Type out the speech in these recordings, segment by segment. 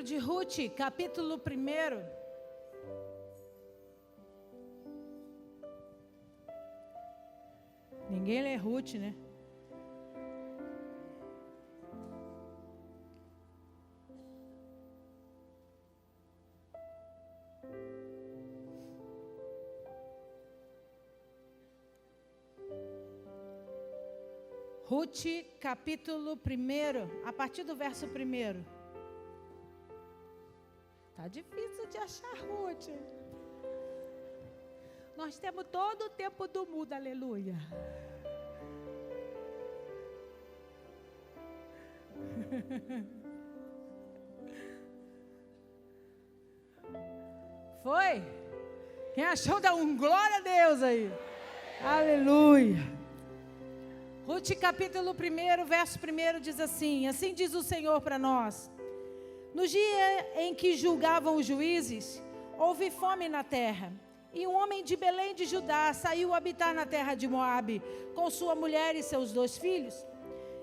de Ruth, capítulo 1. Ninguém lê Ruth, né? Ruth, capítulo 1, a partir do verso 1. Tá difícil de achar Ruth. Nós temos todo o tempo do mundo, aleluia. Foi? Quem achou, dá um glória a Deus aí. Aleluia. Ruth capítulo 1, verso 1 diz assim: assim diz o Senhor para nós. No dia em que julgavam os juízes, houve fome na terra. E um homem de Belém de Judá saiu habitar na terra de Moabe, com sua mulher e seus 2 filhos.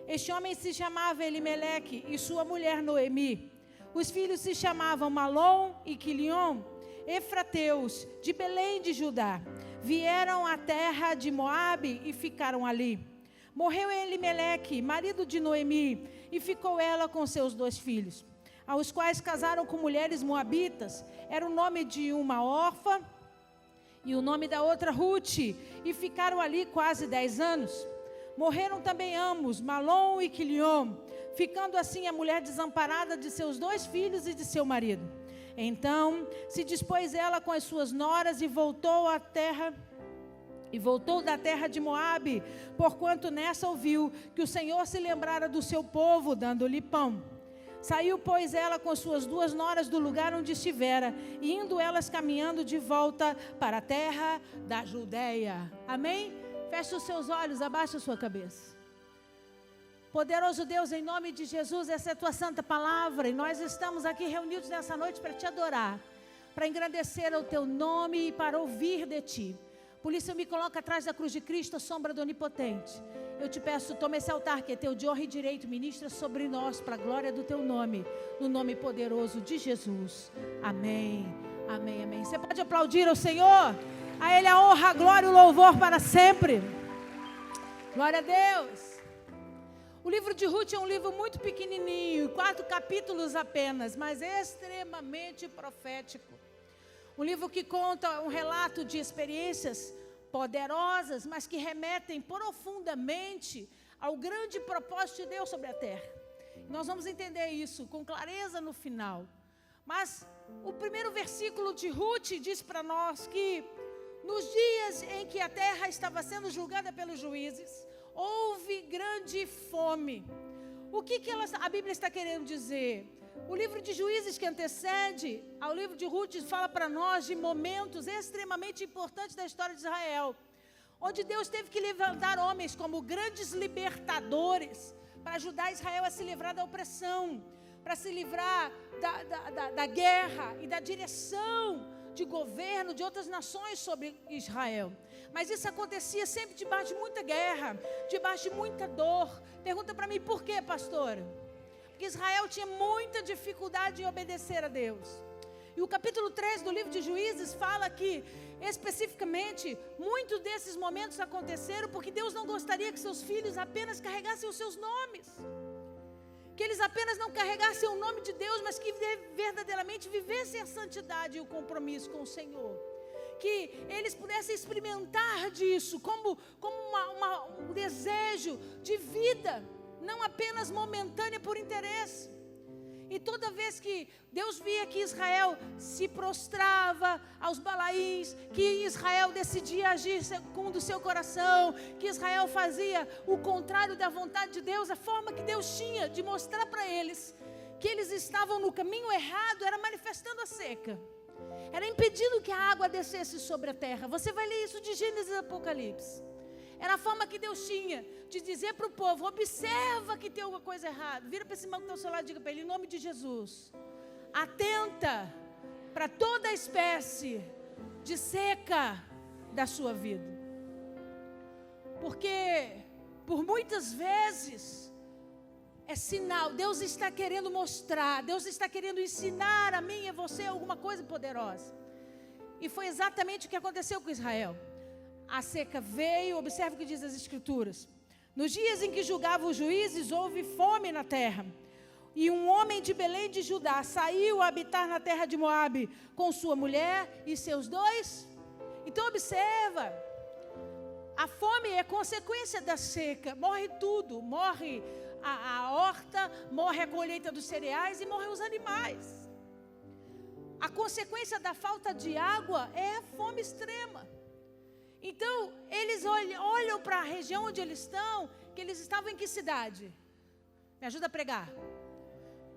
Este homem se chamava Elimeleque e sua mulher Noemi. Os filhos se chamavam Malom e Quilion, efrateus, de Belém de Judá. Vieram à terra de Moabe e ficaram ali. Morreu Elimeleque, marido de Noemi, e ficou ela com seus 2 filhos, aos quais casaram com mulheres moabitas. Era o nome de uma Orfa e o nome da outra Ruth, e ficaram ali quase 10 anos. Morreram também ambos, Malom e Quilion, ficando assim a mulher desamparada de seus 2 filhos e de seu marido. Então se dispôs ela com as suas noras e voltou da terra de Moabe, porquanto nessa ouviu que o Senhor se lembrara do seu povo, dando-lhe pão. Saiu, pois, ela com suas 2 noras do lugar onde estivera, e indo elas caminhando de volta para a terra da Judeia. Amém? Feche os seus olhos, abaixa a sua cabeça. Poderoso Deus, em nome de Jesus, essa é a tua santa palavra, e nós estamos aqui reunidos nessa noite para te adorar, para engrandecer o teu nome e para ouvir de ti. Por isso eu me coloco atrás da cruz de Cristo, a sombra do Onipotente. Eu te peço, toma esse altar que é teu de honra e direito, ministra sobre nós, para a glória do teu nome, no nome poderoso de Jesus. Amém, amém, amém. Você pode aplaudir ao Senhor? A Ele a honra, a glória e o louvor para sempre. Glória a Deus. O livro de Ruth é um livro muito pequenininho, 4 capítulos apenas, mas extremamente profético. Um livro que conta um relato de experiências poderosas, mas que remetem profundamente ao grande propósito de Deus sobre a terra. Nós vamos entender isso com clareza no final. Mas o primeiro versículo de Ruth diz para nós que nos dias em que a terra estava sendo julgada pelos juízes, houve grande fome. O que a Bíblia está querendo dizer? O livro de Juízes que antecede ao livro de Ruth fala para nós de momentos extremamente importantes da história de Israel, onde Deus teve que levantar homens como grandes libertadores para ajudar Israel a se livrar da opressão, para se livrar da guerra e da direção de governo de outras nações sobre Israel. Mas isso acontecia sempre debaixo de muita guerra, debaixo de muita dor. Pergunta para mim, por quê, pastora? Porque Israel tinha muita dificuldade em obedecer a Deus. E o capítulo 3 do livro de Juízes fala que, especificamente, muitos desses momentos aconteceram porque Deus não gostaria que seus filhos apenas carregassem os seus nomes. Que eles apenas não carregassem o nome de Deus, mas que verdadeiramente vivessem a santidade e o compromisso com o Senhor. Que eles pudessem experimentar disso como um desejo de vida, não apenas momentânea por interesse. E toda vez que Deus via que Israel se prostrava aos Balaíns, que Israel decidia agir segundo o seu coração, que Israel fazia o contrário da vontade de Deus, a forma que Deus tinha de mostrar para eles que eles estavam no caminho errado era manifestando a seca. Era impedindo que a água descesse sobre a terra. Você vai ler isso de Gênesis e Apocalipse. Era a forma que Deus tinha de dizer para o povo: observa que tem alguma coisa errada. Vira para esse irmão que está ao seu lado e diga para ele, em nome de Jesus, atenta para toda a espécie de seca da sua vida. Porque por muitas vezes é sinal. Deus está querendo mostrar, Deus está querendo ensinar a mim e a você alguma coisa poderosa. E foi exatamente o que aconteceu com Israel. A seca veio, observe o que diz as Escrituras. Nos dias em que julgavam os juízes, houve fome na terra. E um homem de Belém de Judá saiu a habitar na terra de Moabe com sua mulher e seus 2. Então observa, a fome é consequência da seca. Morre tudo, morre a horta, morre a colheita dos cereais e morrem os animais. A consequência da falta de água é a fome extrema. Então, eles olham para a região onde eles estão, que eles estavam em que cidade? Me ajuda a pregar.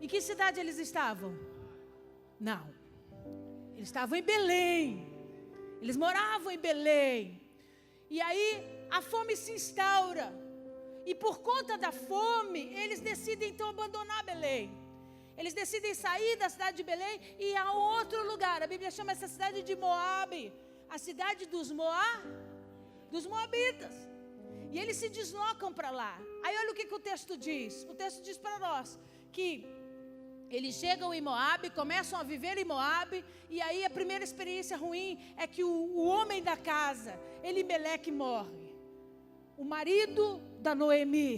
Em que cidade eles estavam? Não. Eles estavam em Belém. Eles moravam em Belém. E aí, a fome se instaura. E por conta da fome, eles decidem então abandonar Belém. Eles decidem sair da cidade de Belém e ir a outro lugar. A Bíblia chama essa cidade de Moabe. A cidade dos Moabitas. E eles se deslocam para lá. Aí olha o que o texto diz. O texto diz para nós que eles chegam em Moabe, começam a viver em Moabe. E aí a primeira experiência ruim é que o homem da casa, Elimeleque, morre. O marido da Noemi.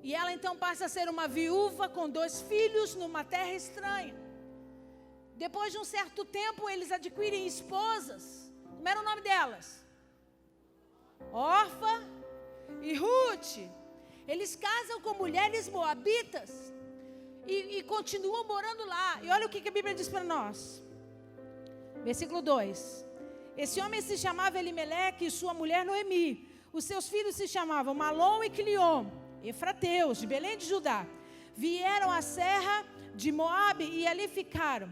E ela então passa a ser uma viúva com 2 filhos numa terra estranha. Depois de um certo tempo, eles adquirem esposas. Como era o nome delas? Orfa e Ruth. Eles casam com mulheres moabitas e continuam morando lá. E olha o que a Bíblia diz para nós. Versículo 2. Esse homem se chamava Elimeleque e sua mulher Noemi. Os seus filhos se chamavam Malom e Quiliom, efrateus, de Belém de Judá. Vieram à serra de Moabe e ali ficaram.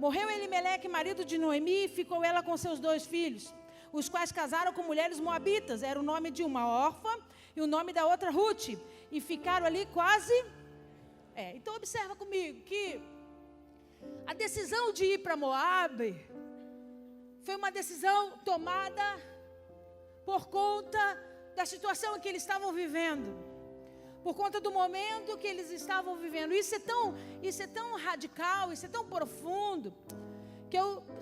Morreu Elimeleque, marido de Noemi, e ficou ela com seus 2 filhos, os quais casaram com mulheres moabitas. Era o nome de uma órfã e o nome da outra Ruth. E ficaram ali quase... Então observa comigo que a decisão de ir para Moabe foi uma decisão tomada por conta da situação em que eles estavam vivendo, por conta do momento que eles estavam vivendo. Isso é tão radical, isso é tão profundo, que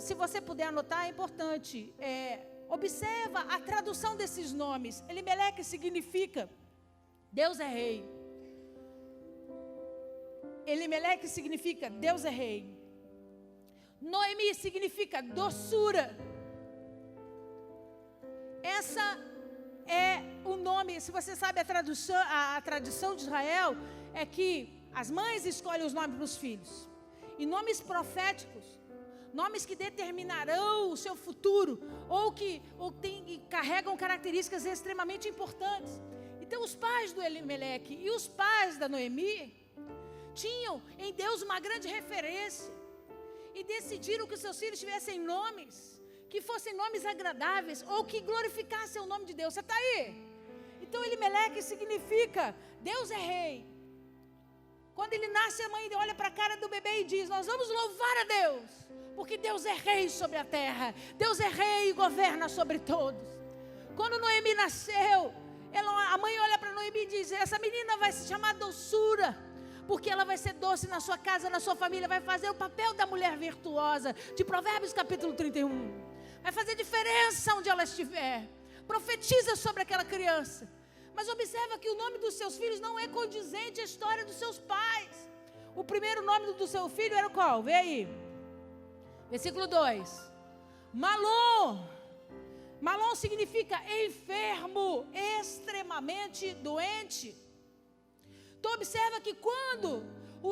se você puder anotar, é importante. Observa a tradução desses nomes. Elimeleque significa Deus é rei. Elimeleque significa Deus é rei. Noemi significa doçura. Essa é o nome. Se você sabe a tradição de Israel, é que as mães escolhem os nomes para os filhos. E nomes proféticos, nomes que determinarão o seu futuro, ou que carregam características extremamente importantes. Então os pais do Elimeleque e os pais da Noemi tinham em Deus uma grande referência. E decidiram que seus filhos tivessem nomes que fossem nomes agradáveis, ou que glorificassem o nome de Deus. Você está aí? Então Elimeleque significa Deus é rei. Quando ele nasce, a mãe olha para a cara do bebê e diz: nós vamos louvar a Deus, porque Deus é rei sobre a terra. Deus é rei e governa sobre todos. Quando Noemi nasceu, a mãe olha para Noemi e diz: essa menina vai se chamar doçura, porque ela vai ser doce na sua casa, na sua família, vai fazer o papel da mulher virtuosa, de Provérbios capítulo 31. Vai fazer diferença onde ela estiver. Profetiza sobre aquela criança. Mas observa que o nome dos seus filhos não é condizente à história dos seus pais. O primeiro nome do seu filho era qual? Vê aí. Versículo 2. Malom. Malom significa enfermo, extremamente doente. Então observa que quando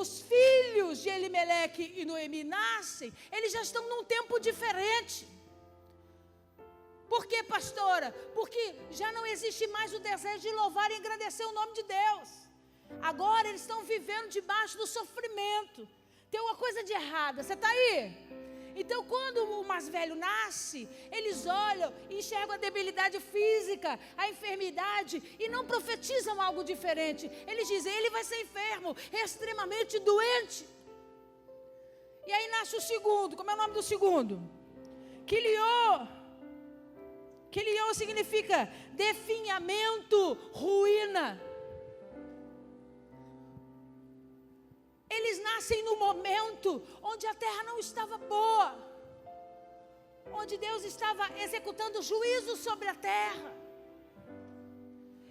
os filhos de Elimeleque e Noemi nascem, eles já estão num tempo diferente. Por quê, pastora? Porque já não existe mais o desejo de louvar e engrandecer o nome de Deus. Agora eles estão vivendo debaixo do sofrimento. Tem uma coisa de errada, você está aí? Então quando o mais velho nasce, eles olham e enxergam a debilidade física, a enfermidade, e não profetizam algo diferente. Eles dizem: ele vai ser enfermo, extremamente doente. E aí nasce o segundo. Como é o nome do segundo? Quiliô. Quiliô significa definhamento, ruína. nascem no momento onde a terra não estava boa, onde Deus estava executando juízo sobre a terra.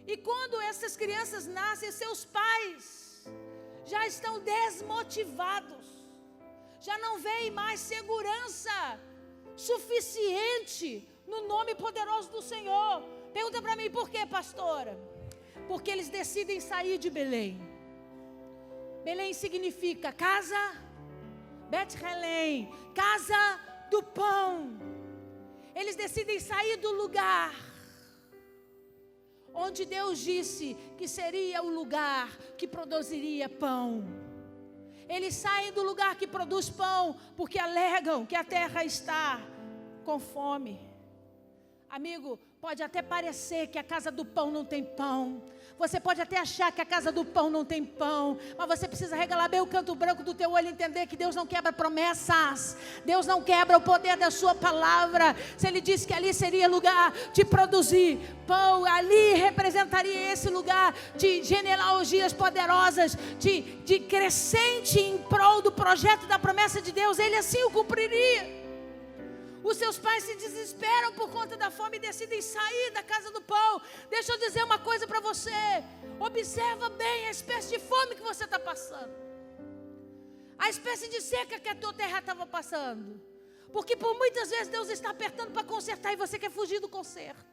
E quando essas crianças nascem, seus pais já estão desmotivados, já não veem mais segurança suficiente no nome poderoso do Senhor. Pergunta para mim, por quê, pastora? Porque eles decidem sair de Belém. Belém significa casa, Bet-Helém, casa do pão. Eles decidem sair do lugar onde Deus disse que seria o lugar que produziria pão. Eles saem do lugar que produz pão, porque alegam que a terra está com fome. Amigo, pode até parecer que a casa do pão não tem pão. Você pode até achar que a casa do pão não tem pão, mas você precisa regalar bem o canto branco do teu olho e entender que Deus não quebra promessas. Deus não quebra o poder da sua palavra. Se Ele disse que ali seria lugar de produzir pão, ali representaria esse lugar de genealogias poderosas, de crescente em prol do projeto da promessa de Deus. Ele assim o cumpriria. Os seus pais se desesperam por conta da fome e decidem sair da casa do pão. Deixa eu dizer uma coisa para você. Observa bem a espécie de fome que você está passando. A espécie de seca que a tua terra estava passando. Porque por muitas vezes Deus está apertando para consertar e você quer fugir do conserto.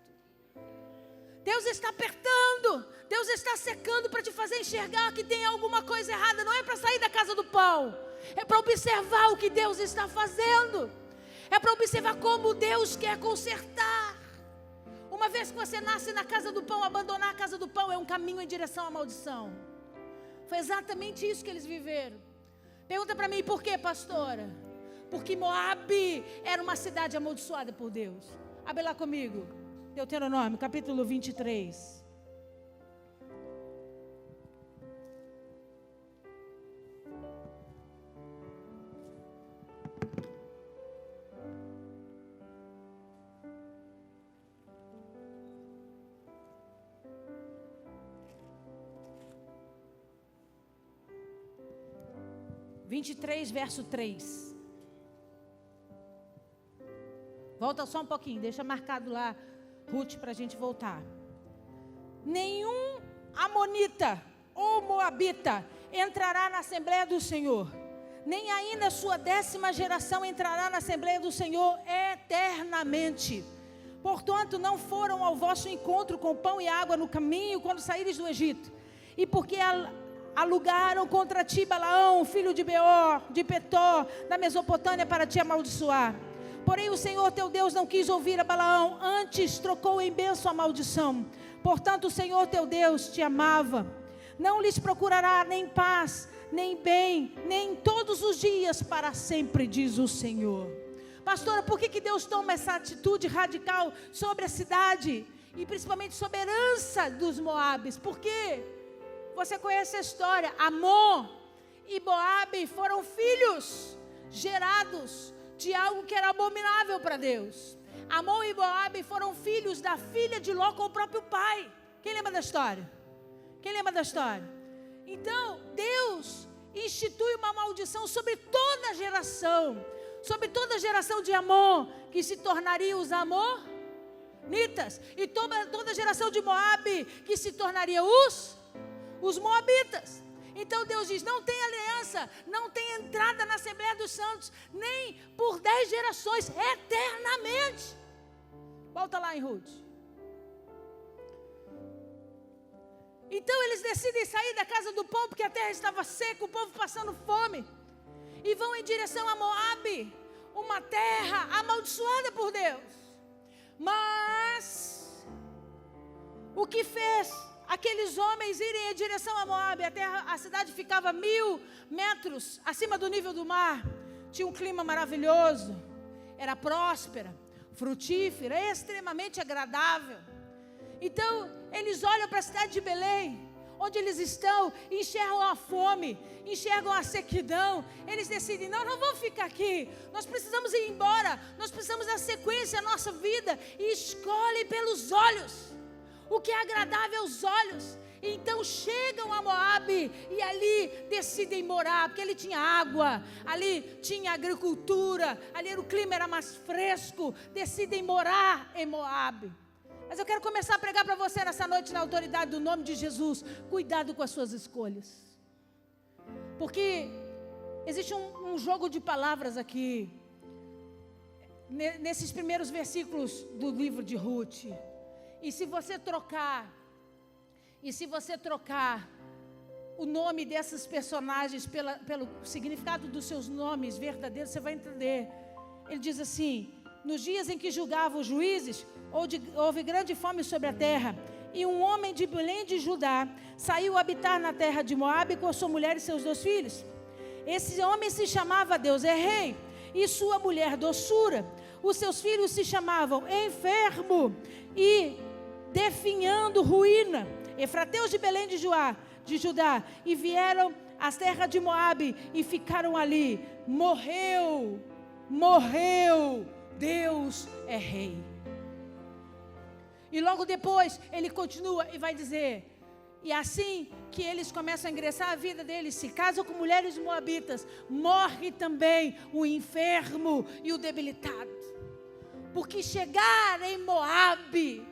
Deus está apertando, Deus está secando para te fazer enxergar que tem alguma coisa errada. Não é para sair da casa do pão, é para observar o que Deus está fazendo. É para observar como Deus quer consertar. Uma vez que você nasce na casa do pão, abandonar a casa do pão é um caminho em direção à maldição. Foi exatamente isso que eles viveram. Pergunta para mim, por quê, pastora? Porque Moabe era uma cidade amaldiçoada por Deus. Abre lá comigo, Deuteronômio, capítulo 23. Verso 3. Volta só um pouquinho, deixa marcado lá, Ruth, para a gente voltar. Nenhum amonita ou moabita entrará na Assembleia do Senhor, nem ainda a sua 10ª geração entrará na Assembleia do Senhor eternamente. Portanto, não foram ao vosso encontro com pão e água no caminho quando saíres do Egito, e porque alugaram contra ti Balaão, filho de Beor, de Petó, da Mesopotâmia, para te amaldiçoar. Porém o Senhor teu Deus não quis ouvir a Balaão, antes trocou em bênção a maldição. Portanto o Senhor teu Deus te amava. Não lhes procurará nem paz, nem bem, nem todos os dias para sempre, diz o Senhor. Pastora, por que Deus toma essa atitude radical sobre a cidade? E principalmente sobre a herança dos Moabes? Por quê? Você conhece a história. Amon e Moabe foram filhos gerados de algo que era abominável para Deus. Amon e Moabe foram filhos da filha de Ló com o próprio pai. Quem lembra da história? Quem lembra da história? Então, Deus institui uma maldição sobre toda a geração. Sobre toda a geração de Amon, que se tornaria os amonitas. E toda a geração de Moabe, que se tornaria os moabitas. Então Deus diz, não tem aliança, não tem entrada na Assembleia dos Santos, nem por 10 gerações, eternamente. Volta lá em Ruth. Então eles decidem sair da casa do pão, porque a terra estava seca, o povo passando fome, e vão em direção a Moabe, uma terra amaldiçoada por Deus. Mas o que fez aqueles homens irem em direção a Moabe? A cidade ficava 1000 metros acima do nível do mar. Tinha um clima maravilhoso, era próspera, frutífera, extremamente agradável. Então eles olham para a cidade de Belém, onde eles estão, enxergam a fome, enxergam a sequidão. Eles decidem, não vamos ficar aqui, nós precisamos ir embora, nós precisamos dar sequência à nossa vida. E escolhem pelos olhos o que é agradável aos olhos. Então chegam a Moabe e ali decidem morar, porque ali tinha água, ali tinha agricultura, ali o clima era mais fresco, decidem morar em Moabe. Mas eu quero começar a pregar para você nessa noite, na autoridade do nome de Jesus. Cuidado com as suas escolhas, porque existe um jogo de palavras aqui, nesses primeiros versículos do livro de Ruth. E se você trocar o nome dessas personagens pelo significado dos seus nomes verdadeiros, você vai entender. Ele diz assim: nos dias em que julgava os juízes, houve grande fome sobre a terra, e um homem de Belém de Judá saiu habitar na terra de Moabe com a sua mulher e seus 2 filhos. Esse homem se chamava Deus é Rei, e sua mulher Doçura. Os seus filhos se chamavam Enfermo e Definhando Ruína. Efrateus de Belém de Judá, e vieram às terras de Moabe e ficaram ali. Morreu, Deus é Rei. E logo depois ele continua e vai dizer: e assim que eles começam a ingressar a vida deles, se casam com mulheres moabitas, morre também o enfermo e o debilitado. Porque chegar em Moabe,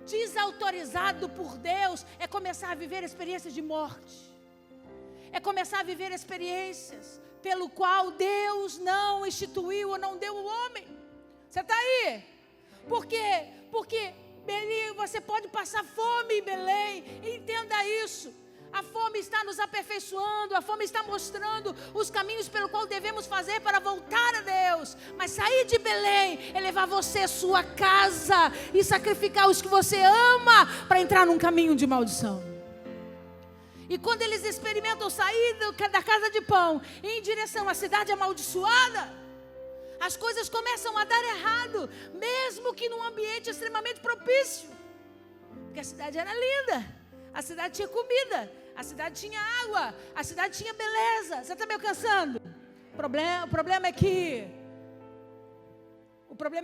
desautorizado por Deus, é começar a viver experiências de morte. É começar a viver experiências pelo qual Deus não instituiu ou não deu o homem. Você está aí? Por quê? Porque Belém, você pode passar fome em Belém. Entenda isso. A fome está nos aperfeiçoando, a fome está mostrando os caminhos pelo qual devemos fazer para voltar a Deus. Mas sair de Belém é levar você, sua casa, e sacrificar os que você ama para entrar num caminho de maldição. E quando eles experimentam sair da casa de pão em direção à cidade amaldiçoada, as coisas começam a dar errado, mesmo que num ambiente extremamente propício. Porque a cidade era linda, a cidade tinha comida, a cidade tinha água, a cidade tinha beleza. Você está me alcançando? O problema é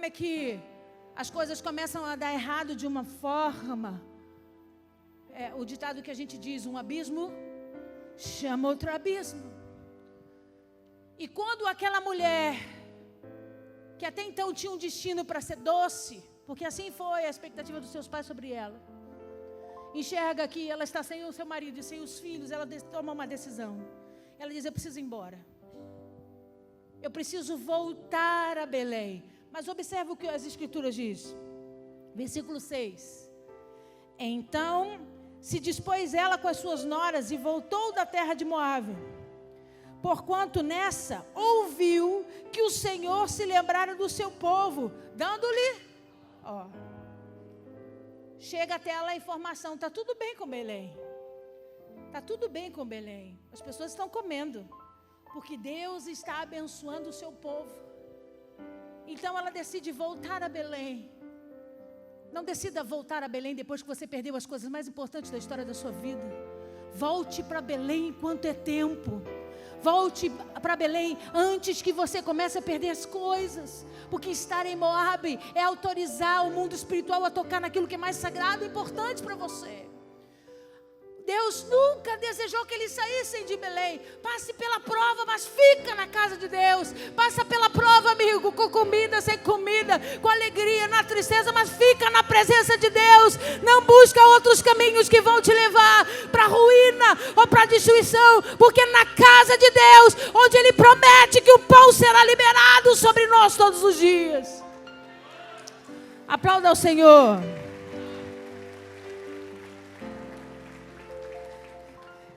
que as coisas começam a dar errado de uma forma. O ditado que a gente diz: um abismo chama outro abismo. E quando aquela mulher, que até então tinha um destino para ser doce, porque assim foi a expectativa dos seus pais sobre ela, enxerga que ela está sem o seu marido e sem os filhos, ela toma uma decisão. Ela diz: eu preciso ir embora, eu preciso voltar a Belém. Mas observa o que as escrituras dizem, versículo 6. Então se dispôs ela com as suas noras e voltou da terra de Moabe, porquanto nessa ouviu que o Senhor se lembrara do seu povo, dando-lhe, chega até ela a informação: está tudo bem com Belém, está tudo bem com Belém, as pessoas estão comendo, porque Deus está abençoando o seu povo. Então ela decide voltar a Belém. Não decida voltar a Belém depois que você perdeu as coisas mais importantes da história da sua vida. Volte para Belém enquanto é tempo. Volte para Belém antes que você comece a perder as coisas. Porque estar em Moabe é autorizar o mundo espiritual a tocar naquilo que é mais sagrado e importante para você. Deus nunca desejou que eles saíssem de Belém. Passe pela prova, mas fica na casa de Deus. Passa pela prova, amigo, com comida, sem comida, com alegria, na tristeza, mas fica na presença de Deus. Não busca outros caminhos que vão te levar para a ruína ou para a destruição, porque é na casa de Deus, onde Ele promete que o pão será liberado sobre nós todos os dias. Aplauda ao Senhor.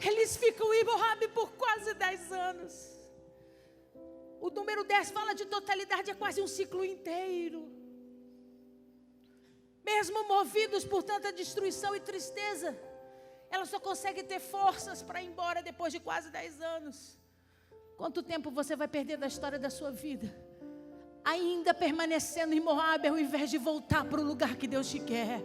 Eles ficam em Moabe por quase 10 anos. O número 10 fala de totalidade, é quase um ciclo inteiro. Mesmo movidos por tanta destruição e tristeza, ela só consegue ter forças para ir embora depois de quase 10 anos. Quanto tempo você vai perder da história da sua vida, ainda permanecendo em Moabe, ao invés de voltar para o lugar que Deus te quer?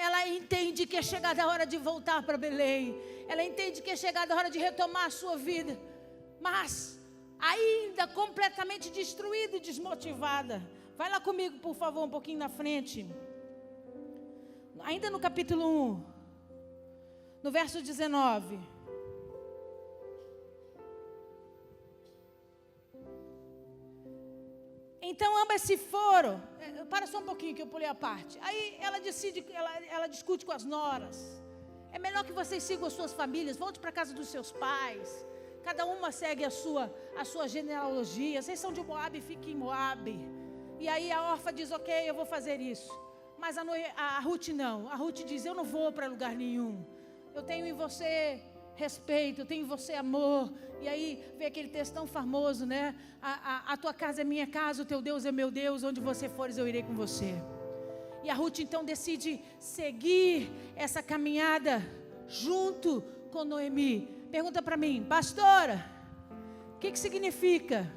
Ela entende que é chegada a hora de voltar para Belém. Ela entende que é chegada a hora de retomar a sua vida. Mas ainda completamente destruída e desmotivada. Vai lá comigo, por favor, um pouquinho na frente. Ainda no capítulo 1. no verso 19. Então ambas se foram. Para só um pouquinho que eu pulei a parte. Aí ela discute com as noras. É melhor que vocês sigam as suas famílias, volte para a casa dos seus pais. Cada uma segue a sua genealogia. Vocês são de Moabe, fiquem em Moabe. E aí a órfã diz, ok, eu vou fazer isso. Mas a Ruth não. A Ruth diz, eu não vou para lugar nenhum. Eu tenho em você respeito, eu tenho em você amor. E aí vem aquele texto tão famoso, né? A tua casa é minha casa, o teu Deus é meu Deus, onde você fores eu irei com você. E a Ruth então decide seguir essa caminhada junto com Noemi. Pergunta para mim, pastora, o que significa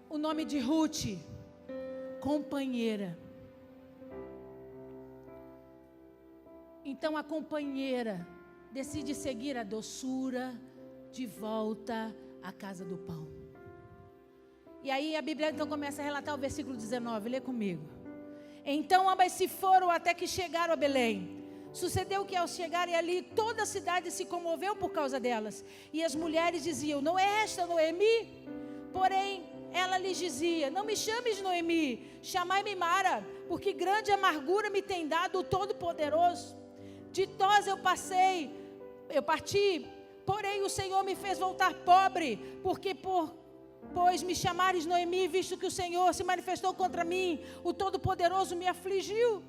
o nome de Ruth? Companheira. Então a companheira decide seguir a doçura de volta à casa do pão. E aí a Bíblia então começa a relatar o versículo 19, lê comigo. Então ambas se foram até que chegaram a Belém. Sucedeu que ao chegarem ali, toda a cidade se comoveu por causa delas. E as mulheres diziam, não é esta Noemi? Porém, ela lhes dizia, não me chames Noemi, chamai-me Mara, porque grande amargura me tem dado o Todo-Poderoso. De Toz eu parti, porém o Senhor me fez voltar pobre, pois me chamares Noemi, visto que o Senhor se manifestou contra mim, o Todo-Poderoso me afligiu.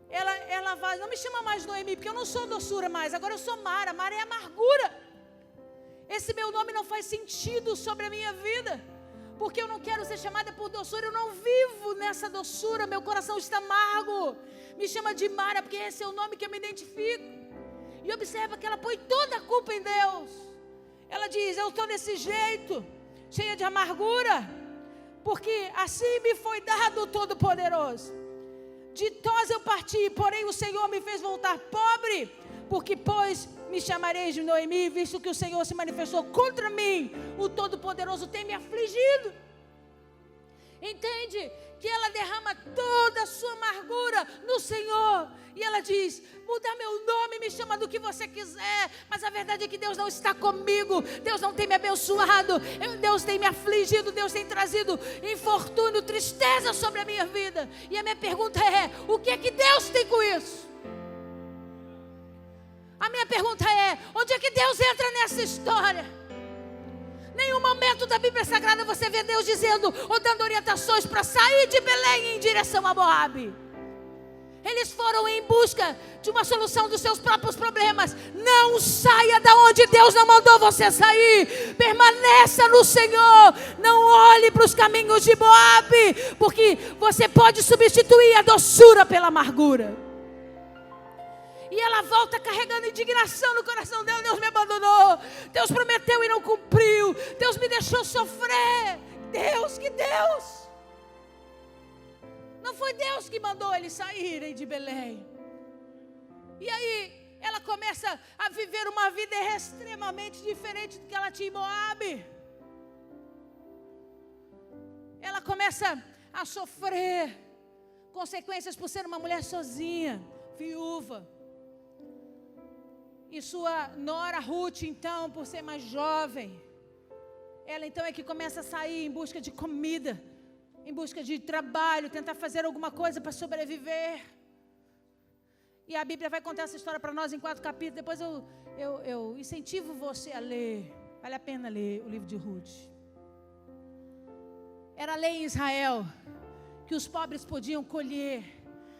Ela vai, não me chama mais Noemi, porque eu não sou doçura mais, agora eu sou Mara. Mara é amargura. Esse meu nome não faz sentido sobre a minha vida, porque eu não quero ser chamada por doçura, eu não vivo nessa doçura, meu coração está amargo. Me chama de Mara, porque esse é o nome que eu me identifico. E observa que ela põe toda a culpa em Deus. Ela diz, eu estou desse jeito, cheia de amargura, porque assim me foi dado o Todo-Poderoso. De Toz eu parti, porém o Senhor me fez voltar pobre, porque pois me chamareis de Noemi, visto que o Senhor se manifestou contra mim, o Todo-Poderoso tem me afligido. Entende? Que ela derrama toda a sua amargura no Senhor. E ela diz, muda meu nome, me chama do que você quiser. Mas a verdade é que Deus não está comigo. Deus não tem me abençoado. Deus tem me afligido. Deus tem trazido infortúnio, tristeza sobre a minha vida. E a minha pergunta é, o que é que Deus tem com isso? A minha pergunta é, onde é que Deus entra nessa história? Nenhum momento da Bíblia Sagrada você vê Deus dizendo ou dando orientações para sair de Belém em direção a Moabe. Eles foram em busca de uma solução dos seus próprios problemas. Não saia da onde Deus não mandou você sair. Permaneça no Senhor. Não olhe para os caminhos de Moabe, porque você pode substituir a doçura pela amargura. E ela volta carregando indignação no coração dela. Deus me abandonou. Deus prometeu e não cumpriu. Deus me deixou sofrer. Deus, que Deus? Não foi Deus que mandou eles saírem de Belém. E aí ela começa a viver uma vida extremamente diferente do que ela tinha em Moabe. Ela começa a sofrer consequências por ser uma mulher sozinha, viúva. E sua nora Ruth, então, por ser mais jovem, ela então é que começa a sair em busca de comida, em busca de trabalho, tentar fazer alguma coisa para sobreviver. E a Bíblia vai contar essa história para nós em 4 capítulos. Depois eu incentivo você a ler. Vale a pena ler o livro de Ruth. Era lei em Israel que os pobres podiam colher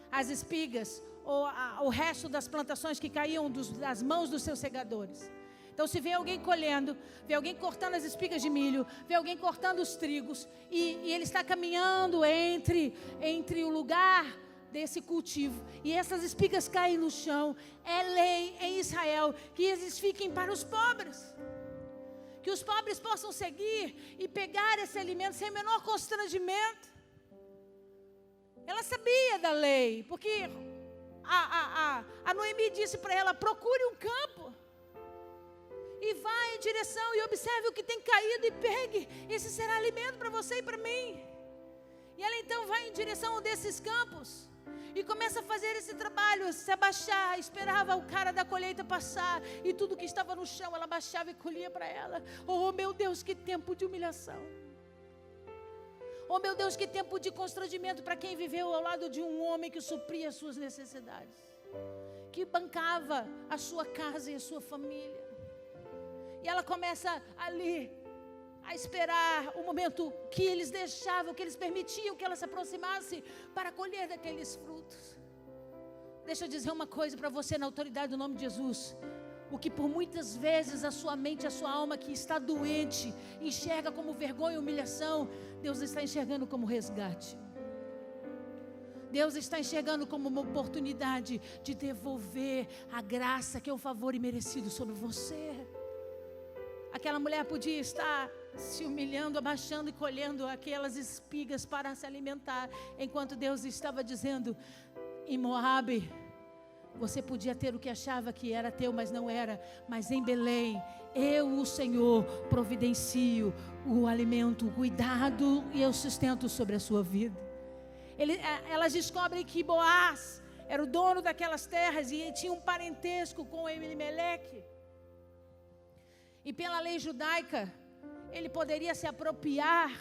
as espigas ou o resto das plantações que caíam das mãos dos seus segadores. Então se vê alguém colhendo, vê alguém cortando as espigas de milho, vê alguém cortando os trigos, e ele está caminhando entre o lugar desse cultivo, e essas espigas caem no chão, é lei em Israel que eles fiquem para os pobres, que os pobres possam seguir e pegar esse alimento sem o menor constrangimento. Ela sabia da lei, porque a Noemi disse para ela, procure um campo e vá em direção e observe o que tem caído e pegue, esse será alimento para você e para mim. E ela então vai em direção a um desses campos e começa a fazer esse trabalho, se abaixar, esperava o cara da colheita passar, e tudo que estava no chão, ela baixava e colhia para ela. Oh meu Deus, que tempo de humilhação. Oh meu Deus, que tempo de constrangimento para quem viveu ao lado de um homem que supria as suas necessidades, que bancava a sua casa e a sua família. E ela começa ali a esperar o momento que eles deixavam, que eles permitiam que ela se aproximasse para colher daqueles frutos. Deixa eu dizer uma coisa para você, na autoridade do nome de Jesus. O que por muitas vezes a sua mente, a sua alma que está doente, enxerga como vergonha e humilhação, Deus está enxergando como resgate. Deus está enxergando como uma oportunidade de devolver a graça que é o favor imerecido sobre você. Aquela mulher podia estar se humilhando, abaixando e colhendo aquelas espigas para se alimentar, enquanto Deus estava dizendo: em Moabe, você podia ter o que achava que era teu, mas não era. Mas em Belém, eu, o Senhor, providencio o alimento, o cuidado e o sustento sobre a sua vida. Elas descobrem que Boaz era o dono daquelas terras e tinha um parentesco com Elimeleque. E pela lei judaica, ele poderia se apropriar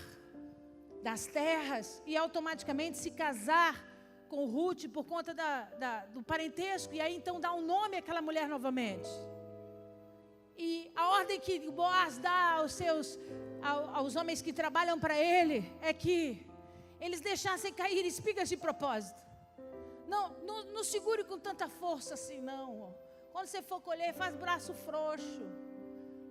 das terras e automaticamente se casar com Ruth por conta do parentesco, e aí então dá um nome àquela mulher novamente. E a ordem que Boaz dá aos homens que trabalham para ele é que eles deixassem cair espigas de propósito. Não segure com tanta força assim, não. Quando você for colher, faz braço frouxo.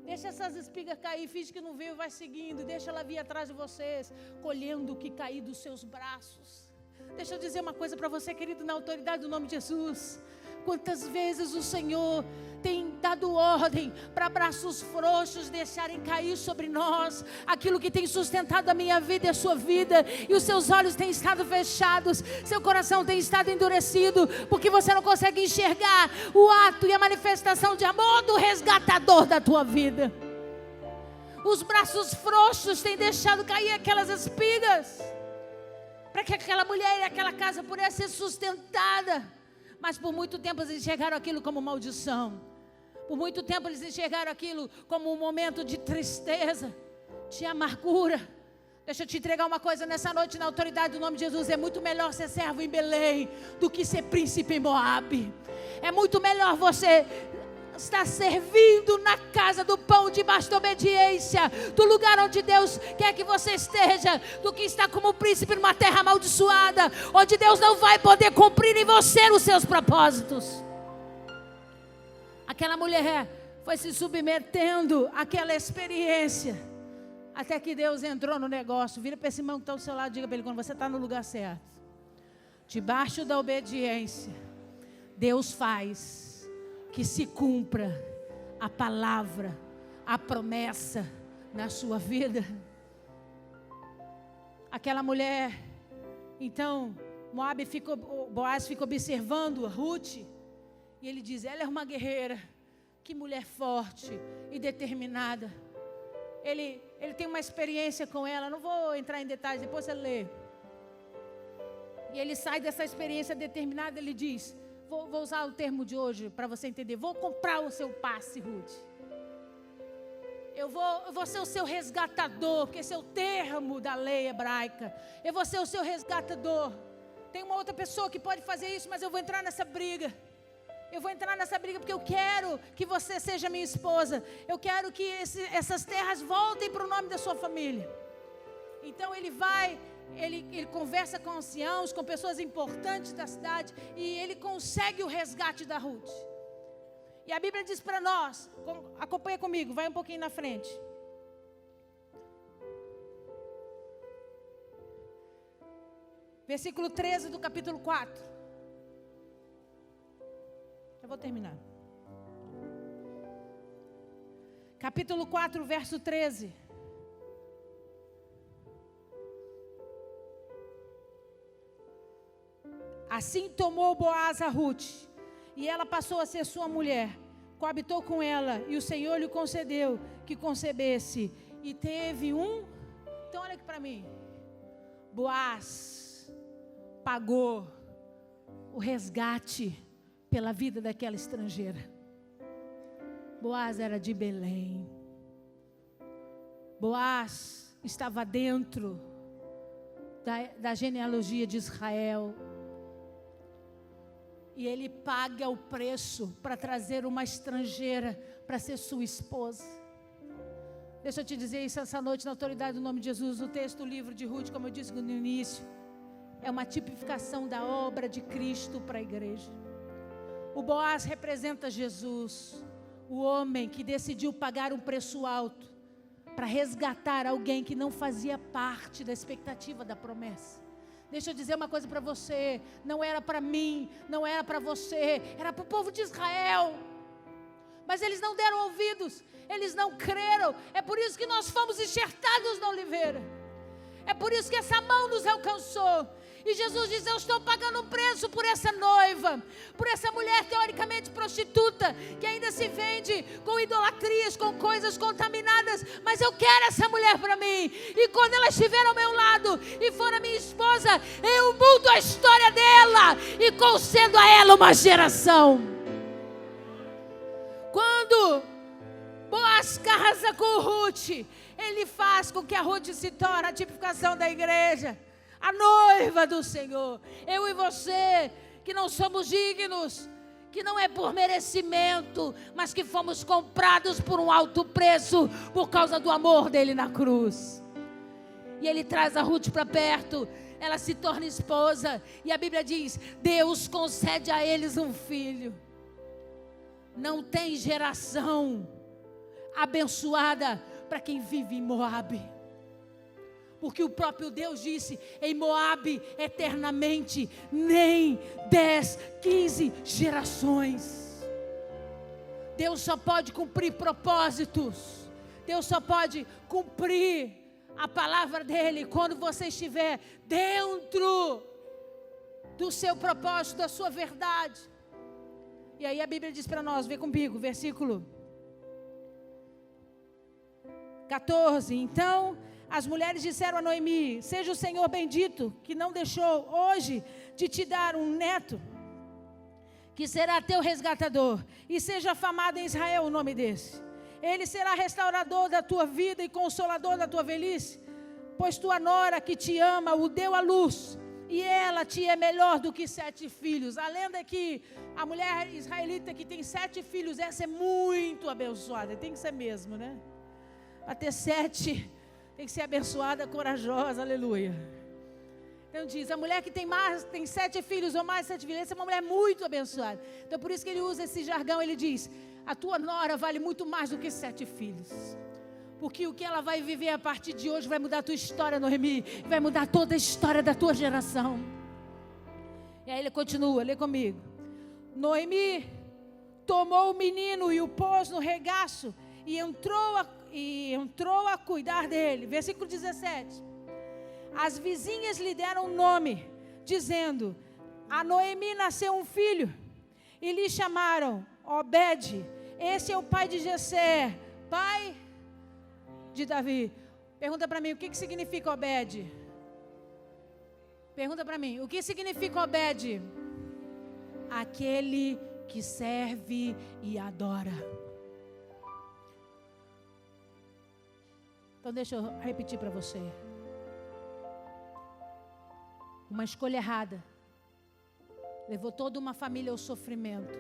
Deixa essas espigas cair, finge que não viu, vai seguindo. Deixa ela vir atrás de vocês, colhendo o que cair dos seus braços. Deixa eu dizer uma coisa para você, querido, na autoridade do nome de Jesus. Quantas vezes o Senhor tem dado ordem para braços frouxos deixarem cair sobre nós aquilo que tem sustentado a minha vida e a sua vida, e os seus olhos têm estado fechados, seu coração tem estado endurecido, porque você não consegue enxergar o ato e a manifestação de amor do resgatador da tua vida. Os braços frouxos têm deixado cair aquelas espigas, para que aquela mulher e aquela casa pudesse ser sustentada. Mas por muito tempo eles enxergaram aquilo como maldição. Por muito tempo eles enxergaram aquilo como um momento de tristeza, de amargura. Deixa eu te entregar uma coisa nessa noite, na autoridade do nome de Jesus. É muito melhor ser servo em Belém do que ser príncipe em Moabe. É muito melhor você estar servindo na casa do pão, debaixo da obediência, do lugar onde Deus quer que você esteja, do que estar como príncipe numa terra amaldiçoada, onde Deus não vai poder cumprir em você os seus propósitos. Aquela mulher foi se submetendo àquela experiência, até que Deus entrou no negócio. Vira para esse irmão que está ao seu lado, diga para ele: quando você está no lugar certo, debaixo da obediência, Deus faz que se cumpra a palavra, a promessa na sua vida. Aquela mulher, então, Boaz ficou observando a Ruth, e ele diz: ela é uma guerreira, que mulher forte e determinada. Ele tem uma experiência com ela, não vou entrar em detalhes, depois você lê. E ele sai dessa experiência determinada, ele diz: Vou usar o termo de hoje para você entender. Vou comprar o seu passe, Ruth. Eu vou ser o seu resgatador, porque esse é o termo da lei hebraica. Eu vou ser o seu resgatador. Tem uma outra pessoa que pode fazer isso, mas eu vou entrar nessa briga. Eu vou entrar nessa briga porque eu quero que você seja minha esposa. Eu quero que essas terras voltem para o nome da sua família. Então ele vai... Ele conversa com anciãos, com pessoas importantes da cidade, e ele consegue o resgate da Ruth. E a Bíblia diz para nós, acompanha comigo, vai um pouquinho na frente. Versículo 13 do capítulo 4. Já vou terminar. Capítulo 4, verso 13. Assim tomou Boaz a Ruth, e ela passou a ser sua mulher, coabitou com ela, e o Senhor lhe concedeu que concebesse, e teve um... Então olha aqui para mim. Boaz pagou o resgate pela vida daquela estrangeira. Boaz era de Belém. Boaz estava dentro da genealogia de Israel. E ele paga o preço para trazer uma estrangeira para ser sua esposa. Deixa eu te dizer isso essa noite, na autoridade do nome de Jesus. O texto do livro de Ruth, como eu disse no início, é uma tipificação da obra de Cristo para a igreja. O Boaz representa Jesus, o homem que decidiu pagar um preço alto para resgatar alguém que não fazia parte da expectativa da promessa. Deixa eu dizer uma coisa para você, não era para mim, não era para você, era para o povo de Israel. Mas eles não deram ouvidos, eles não creram. É por isso que nós fomos enxertados na oliveira. É por isso que essa mão nos alcançou. E Jesus diz: eu estou pagando um preço por essa noiva, por essa mulher teoricamente prostituta, que ainda se vende com idolatrias, com coisas contaminadas, mas eu quero essa mulher para mim. E quando ela estiver ao meu lado e for a minha esposa, eu mudo a história dela e concedo a ela uma geração. Quando Boaz casa com Ruth, ele faz com que a Ruth se torne a tipificação da igreja, a noiva do Senhor. Eu e você, que não somos dignos, que não é por merecimento, mas que fomos comprados por um alto preço, por causa do amor dele na cruz. E ele traz a Ruth para perto, ela se torna esposa, e a Bíblia diz: Deus concede a eles um filho. Não tem geração abençoada para quem vive em Moabe. Porque o próprio Deus disse: em Moabe eternamente, nem 10, 15 gerações. Deus só pode cumprir propósitos. Deus só pode cumprir a palavra dele quando você estiver dentro do seu propósito, da sua verdade. E aí a Bíblia diz para nós, vê comigo, versículo 14. Então as mulheres disseram a Noemi: seja o Senhor bendito, que não deixou hoje de te dar um neto, que será teu resgatador, e seja afamado em Israel o nome desse. Ele será restaurador da tua vida e consolador da tua velhice, pois tua nora que te ama o deu à luz, e ela te é melhor do que 7 filhos. A lenda é que a mulher israelita que tem 7 filhos, essa é muito abençoada, tem que ser mesmo, né? Para ter 7... tem que ser abençoada, corajosa, aleluia. Então diz, a mulher que tem 7 filhos ou mais 7 filhos, essa é uma mulher muito abençoada. Então por isso que ele usa esse jargão, ele diz: a tua nora vale muito mais do que 7 filhos. Porque o que ela vai viver a partir de hoje vai mudar a tua história, Noemi, vai mudar toda a história da tua geração. E aí ele continua, lê comigo. Noemi tomou o menino e o pôs no regaço e entrou a cuidar dele. Versículo 17. As vizinhas lhe deram nome, dizendo: a Noemi nasceu um filho, e lhe chamaram Obed. Esse é o pai de Jessé, pai de Davi. Pergunta para mim, o que significa Obed? Pergunta para mim, o que significa Obed? Aquele que serve e adora. Então deixa eu repetir para você. Uma escolha errada levou toda uma família ao sofrimento,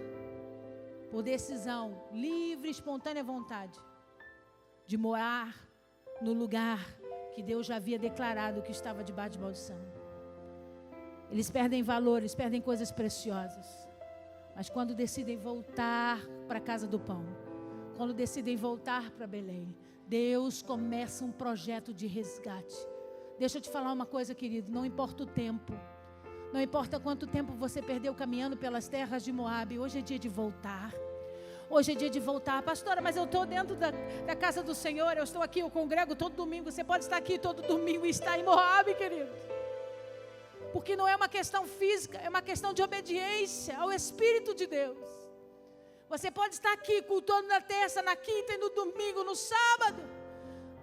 por decisão livre, espontânea vontade, de morar no lugar que Deus já havia declarado que estava debaixo de maldição. Eles perdem valores, perdem coisas preciosas, mas quando decidem voltar para a casa do pão, quando decidem voltar para Belém, Deus começa um projeto de resgate. Deixa eu te falar uma coisa, querido, não importa o tempo, não importa quanto tempo você perdeu caminhando pelas terras de Moabe, hoje é dia de voltar. Hoje é dia de voltar. Pastora, mas eu estou dentro da casa do Senhor, eu estou aqui, eu congrego todo domingo. Você pode estar aqui todo domingo e estar em Moabe, querido. Porque não é uma questão física, é uma questão de obediência ao Espírito de Deus. Você pode estar aqui cultuando na terça, na quinta e no domingo, no sábado,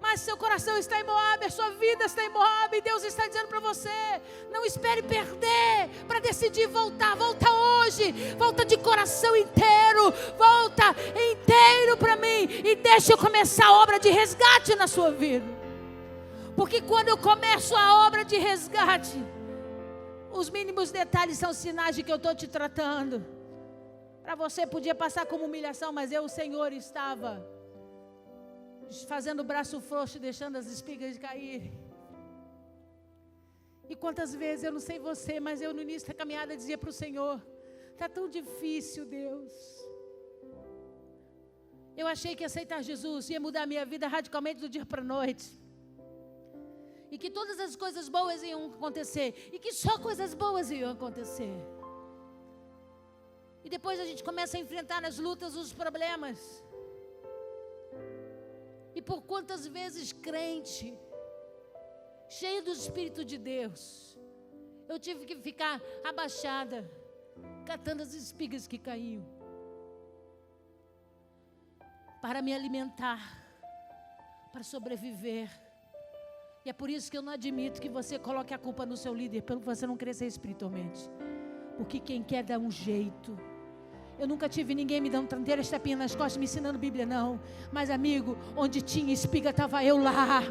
mas seu coração está em Moabe, a sua vida está em Moabe, e Deus está dizendo para você: não espere perder para decidir voltar. Volta hoje, volta de coração inteiro, volta inteiro para mim, e deixa eu começar a obra de resgate na sua vida. Porque quando eu começo a obra de resgate, os mínimos detalhes são sinais de que eu estou te tratando. Para você podia passar como humilhação, mas o Senhor, estava fazendo o braço frouxo, deixando as espigas caírem. E quantas vezes, eu não sei você, mas eu no início da caminhada dizia para o Senhor: está tão difícil, Deus. Eu achei que aceitar Jesus ia mudar a minha vida radicalmente do dia para a noite, e que todas as coisas boas iam acontecer, e que só coisas boas iam acontecer. E depois a gente começa a enfrentar nas lutas os problemas. E por quantas vezes, crente, cheio do Espírito de Deus, eu tive que ficar abaixada, catando as espigas que caíam, para me alimentar, para sobreviver. E é por isso que eu não admito que você coloque a culpa no seu líder, pelo que você não crescer espiritualmente. Porque quem quer dá um jeito. Eu nunca tive ninguém me dando tranteiras, tapinha nas costas, me ensinando Bíblia, não. Mas, amigo, onde tinha espiga, estava eu lá,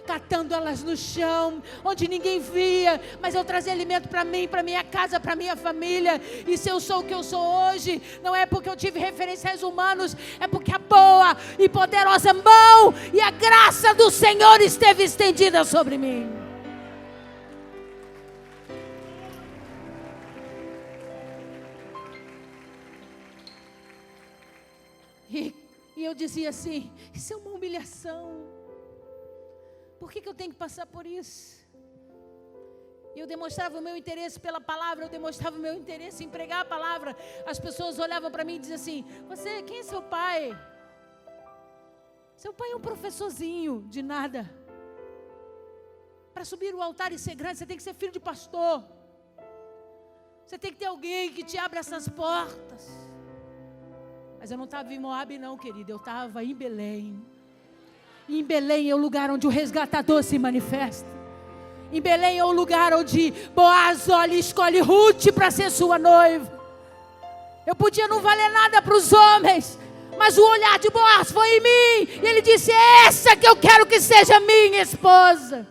catando elas no chão, onde ninguém via, mas eu trazia alimento para mim, para minha casa, para minha família. E se eu sou o que eu sou hoje, não é porque eu tive referenciais humanos, é porque a boa e poderosa mão e a graça do Senhor esteve estendida sobre mim. E eu dizia assim: isso é uma humilhação. Por que eu tenho que passar por isso? E eu demonstrava o meu interesse pela palavra, eu demonstrava o meu interesse em pregar a palavra. As pessoas olhavam para mim e diziam assim: quem é seu pai? Seu pai é um professorzinho de nada. Para subir o altar e ser grande, você tem que ser filho de pastor. Você tem que ter alguém que te abra essas portas. Mas eu não estava em Moabe não, querido, eu estava em Belém. E em Belém é o lugar onde o resgatador se manifesta. Em Belém é o lugar onde Boaz olha e escolhe Ruth para ser sua noiva. Eu podia não valer nada para os homens, mas o olhar de Boaz foi em mim. E ele disse: essa que eu quero que seja minha esposa.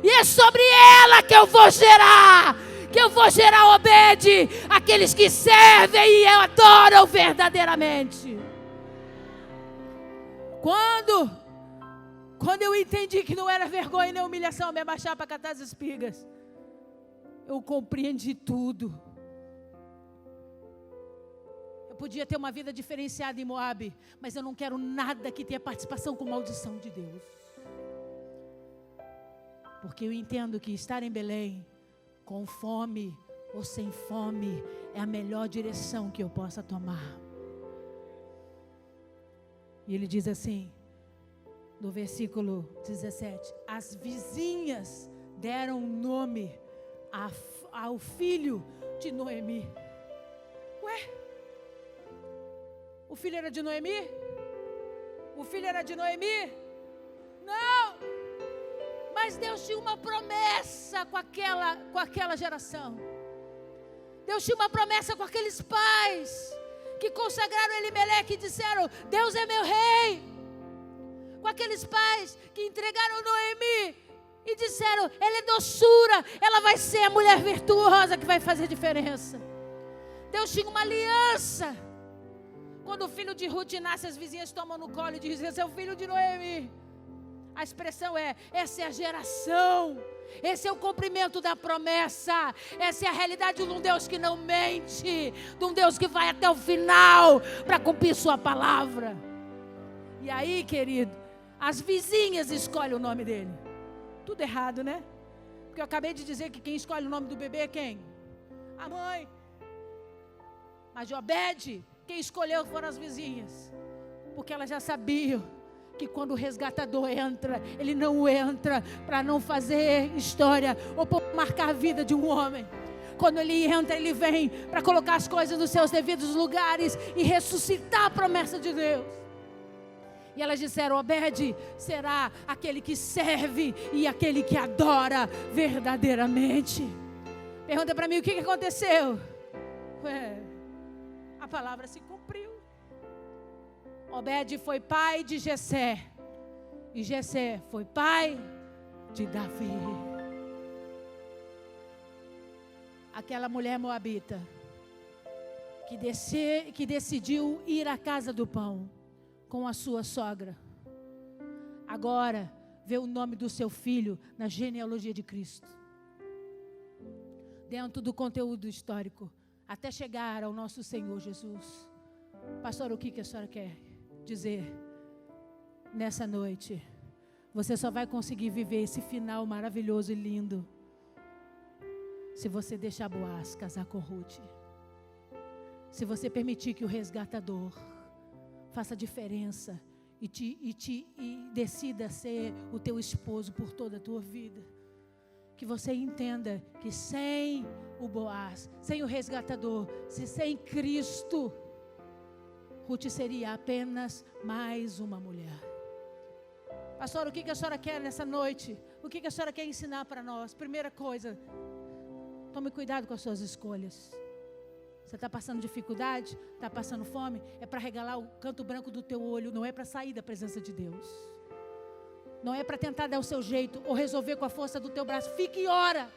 E é sobre ela que eu vou gerar. Que eu vou gerar Obed, aqueles que servem e adoram verdadeiramente. Quando eu entendi que não era vergonha nem humilhação me abaixar para catar as espigas, eu compreendi tudo. Eu podia ter uma vida diferenciada em Moabe, mas eu não quero nada que tenha participação com maldição de Deus. Porque eu entendo que estar em Belém, com fome ou sem fome, é a melhor direção que eu possa tomar. E ele diz assim, no versículo 17: as vizinhas deram nome ao filho de Noemi. Ué? O filho era de Noemi? O filho era de Noemi? Não! Mas Deus tinha uma promessa com aquela geração. Deus tinha uma promessa com aqueles pais que consagraram Elimeleque e disseram: Deus é meu rei. Com aqueles pais que entregaram Noemi e disseram: ela é doçura, ela vai ser a mulher virtuosa que vai fazer diferença. Deus tinha uma aliança. Quando o filho de Ruth nasce, as vizinhas tomam no colo e dizem: esse é o filho de Noemi. A expressão é: essa é a geração, esse é o cumprimento da promessa, essa é a realidade de um Deus que não mente, de um Deus que vai até o final para cumprir sua palavra. E aí, querido, as vizinhas escolhem o nome dele. Tudo errado, né? Porque eu acabei de dizer que quem escolhe o nome do bebê é quem? A mãe. Mas de Obed, quem escolheu foram as vizinhas, porque elas já sabiam que quando o resgatador entra, ele não entra para não fazer história ou para marcar a vida de um homem. Quando ele entra, ele vem para colocar as coisas nos seus devidos lugares e ressuscitar a promessa de Deus. E elas disseram: Obed será aquele que serve e aquele que adora verdadeiramente. Pergunta para mim, o que aconteceu? A palavra se cumpriu. Obed foi pai de Jessé. E Jessé foi pai de Davi. Aquela mulher moabita que decidiu ir à casa do pão com a sua sogra, agora vê o nome do seu filho na genealogia de Cristo, dentro do conteúdo histórico, até chegar ao nosso Senhor Jesus. Pastor, o que a senhora quer dizer nessa noite? Você só vai conseguir viver esse final maravilhoso e lindo se você deixar Boaz casar com Ruth. Se você permitir que o resgatador faça diferença e decida ser o teu esposo por toda a tua vida. Que você entenda que sem o Boaz, sem o resgatador, sem Cristo, Ruth seria apenas mais uma mulher. Pastor, o que a senhora quer nessa noite? O que a senhora quer ensinar para nós? Primeira coisa, tome cuidado com as suas escolhas. Você está passando dificuldade? Está passando fome? É para regalar o canto branco do teu olho, não é para sair da presença de Deus. Não é para tentar dar o seu jeito ou resolver com a força do teu braço. Fique e ora.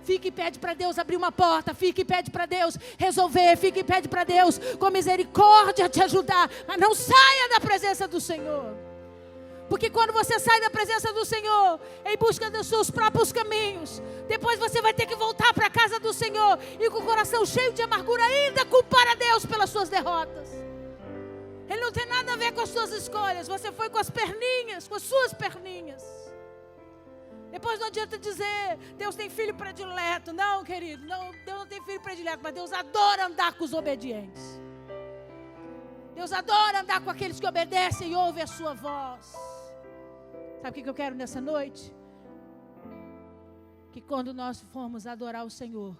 Fique e pede para Deus abrir uma porta. Fique e pede para Deus resolver. Fique e pede para Deus com misericórdia te ajudar. Mas não saia da presença do Senhor. Porque quando você sai da presença do Senhor, em busca dos seus próprios caminhos, depois você vai ter que voltar para a casa do Senhor e com o coração cheio de amargura ainda culpar a Deus pelas suas derrotas. Ele não tem nada a ver com as suas escolhas. Você foi com as perninhas, com as suas perninhas. Depois não adianta dizer, Deus tem filho predileto. Não, querido, não, Deus não tem filho predileto, mas Deus adora andar com os obedientes. Deus adora andar com aqueles que obedecem e ouvem a sua voz. Sabe o que eu quero nessa noite? Que quando nós formos adorar o Senhor,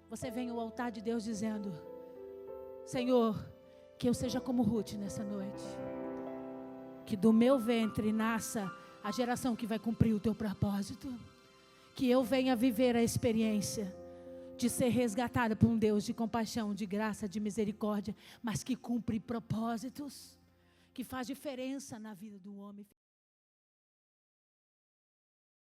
você venha ao altar de Deus dizendo: Senhor, que eu seja como Ruth nessa noite. Que do meu ventre nasça a geração que vai cumprir o teu propósito. Que eu venha viver a experiência de ser resgatada por um Deus de compaixão, de graça, de misericórdia, mas que cumpre propósitos, que faz diferença na vida do homem.